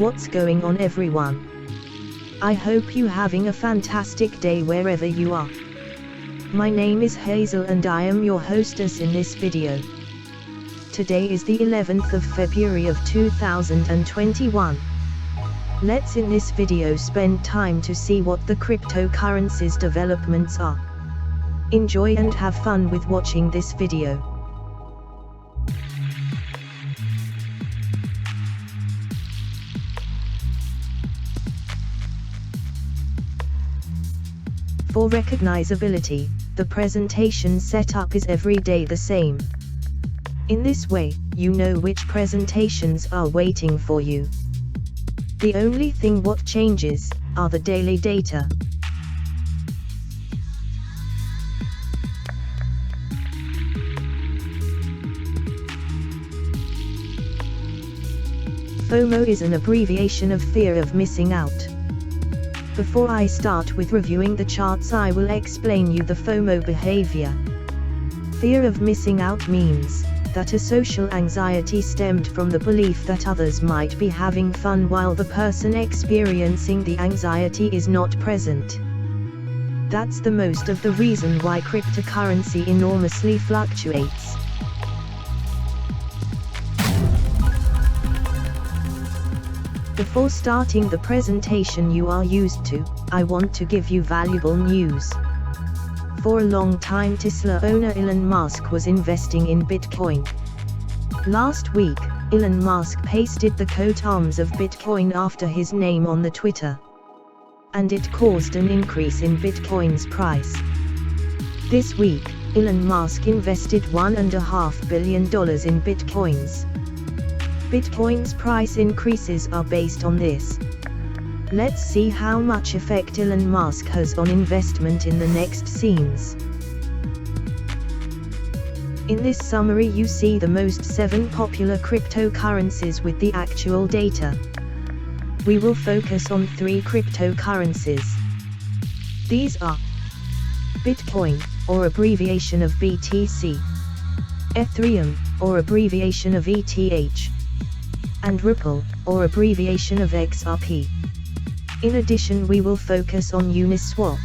What's going on, everyone? I hope you having a fantastic day wherever you are. My name is Hazel and I am your hostess in this video. Today is the 11th of February of 2021. Let's in this video spend time to see what the cryptocurrencies developments are. Enjoy and have fun with watching this video. For recognizability, the presentation setup is every day the same. In this way, you know which presentations are waiting for you. The only thing what changes are the daily data. FOMO is an abbreviation of fear of missing out. Before I start with reviewing the charts, I will explain you the FOMO behavior. Fear of missing out means that a social anxiety stemmed from the belief that others might be having fun while the person experiencing the anxiety is not present. That's the most of the reason why cryptocurrency enormously fluctuates. Before starting the presentation you are used to, I want to give you valuable news. For a long time Tesla owner Elon Musk was investing in Bitcoin. Last week, Elon Musk pasted the coat arms of Bitcoin after his name on the Twitter. And it caused an increase in Bitcoin's price. This week, Elon Musk invested $1.5 billion in Bitcoins. Bitcoin's price increases are based on this. Let's see how much effect Elon Musk has on investment in the next scenes. In this summary you see the most 7 popular cryptocurrencies with the actual data. We will focus on 3 cryptocurrencies. These are Bitcoin, or abbreviation of BTC, Ethereum, or abbreviation of ETH, and Ripple, or abbreviation of XRP. In addition we will focus on Uniswap.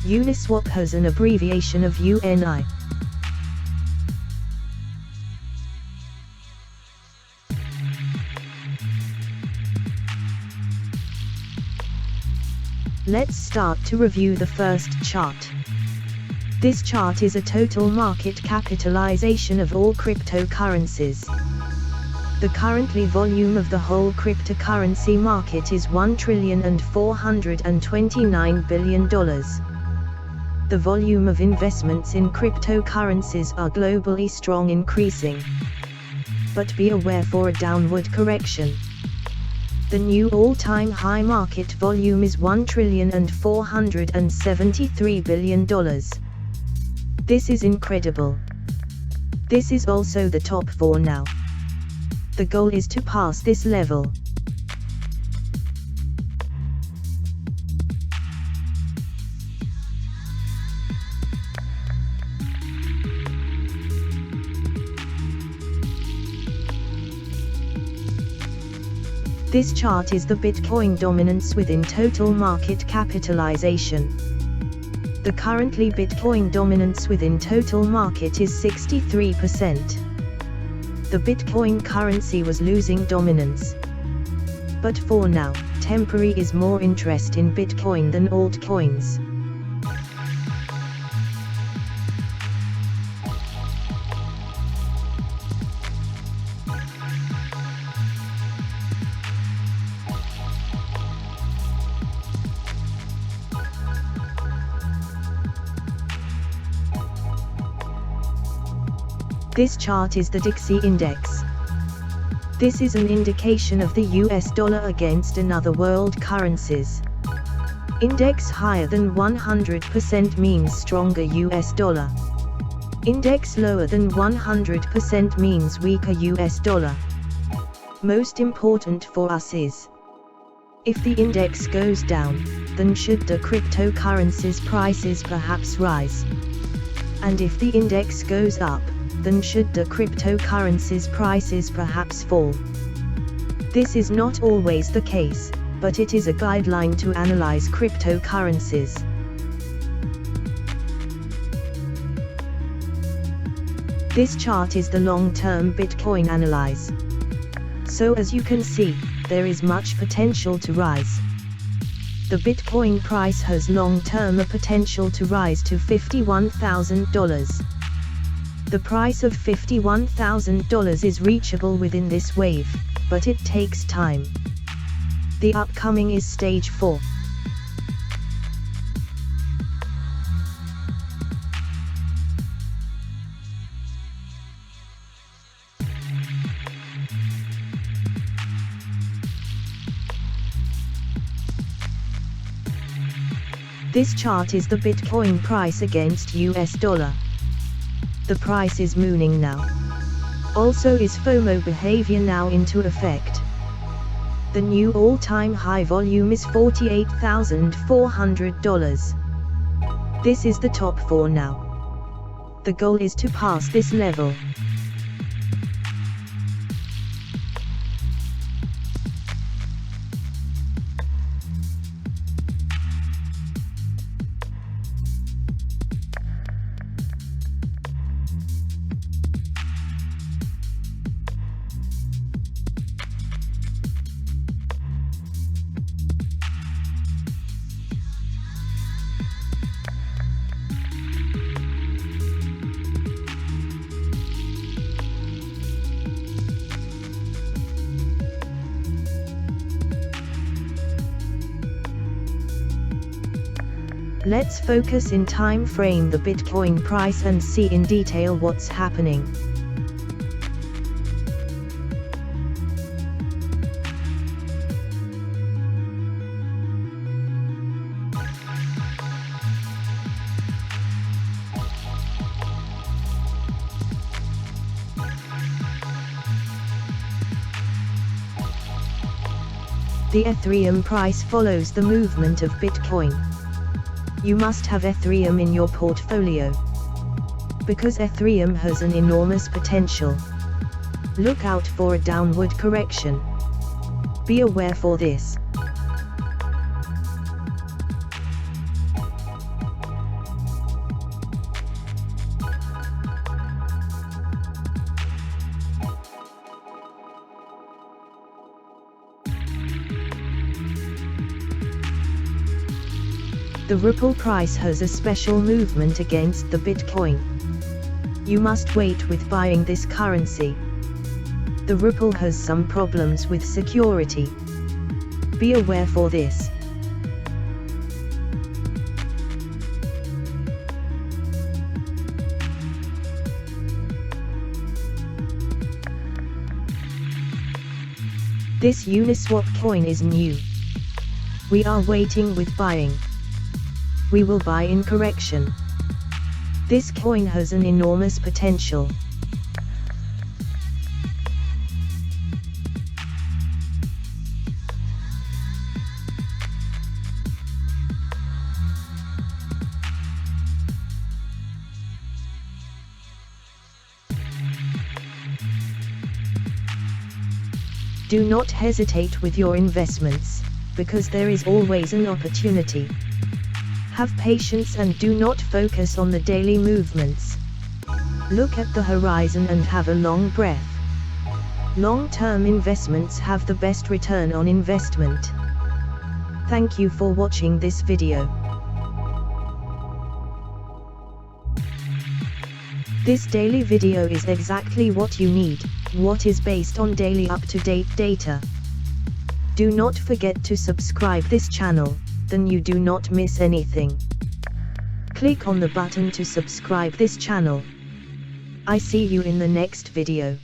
Uniswap has an abbreviation of UNI. Let's start to review the first chart. This chart is a total market capitalization of all cryptocurrencies. The currently volume of the whole cryptocurrency market is $1,429 billion. The volume of investments in cryptocurrencies are globally strong increasing. But be aware for a downward correction. The new all-time high market volume is $1,473 billion. This is incredible. This is also the top for now. The goal is to pass this level. This chart is the Bitcoin dominance within total market capitalization. The currently Bitcoin dominance within total market is 63%. The Bitcoin currency was losing dominance. But for now, temporary is more interest in Bitcoin than altcoins. This chart is the DXY index. This is an indication of the US dollar against another world currencies. Index higher than 100% means stronger US dollar. Index lower than 100% means weaker US dollar. Most important for us is, if the index goes down, then should the cryptocurrencies prices perhaps rise? And if the index goes up, then should the cryptocurrencies prices perhaps fall? This is not always the case, but it is a guideline to analyze cryptocurrencies. This chart is the long-term Bitcoin analyze. So as you can see, there is much potential to rise. The Bitcoin price has long-term a potential to rise to $51,000. The price of $51,000 is reachable within this wave, but it takes time. The upcoming is stage 4. This chart is the Bitcoin price against US dollar. The price is mooning now. Also is FOMO behavior now into effect. The new all-time high volume is $48,400. This is the top 4 now. The goal is to pass this level. Let's focus in time frame the Bitcoin price and see in detail what's happening. The Ethereum price follows the movement of Bitcoin. You must have Ethereum in your portfolio, because Ethereum has an enormous potential. Look out for a downward correction. Be aware for this. The Ripple price has a special movement against the Bitcoin. You must wait with buying this currency. The Ripple has some problems with security. Be aware for this. This Uniswap coin is new. We are waiting with buying. We will buy in correction. This coin has an enormous potential. Do not hesitate with your investments, because there is always an opportunity. Have patience and do not focus on the daily movements. Look at the horizon and have a long breath. Long-term investments have the best return on investment. Thank you for watching this video. This daily video is exactly what you need, what is based on daily up-to-date data. Do not forget to subscribe this channel, then you do not miss anything. Click on the button to subscribe this channel. I see you in the next video.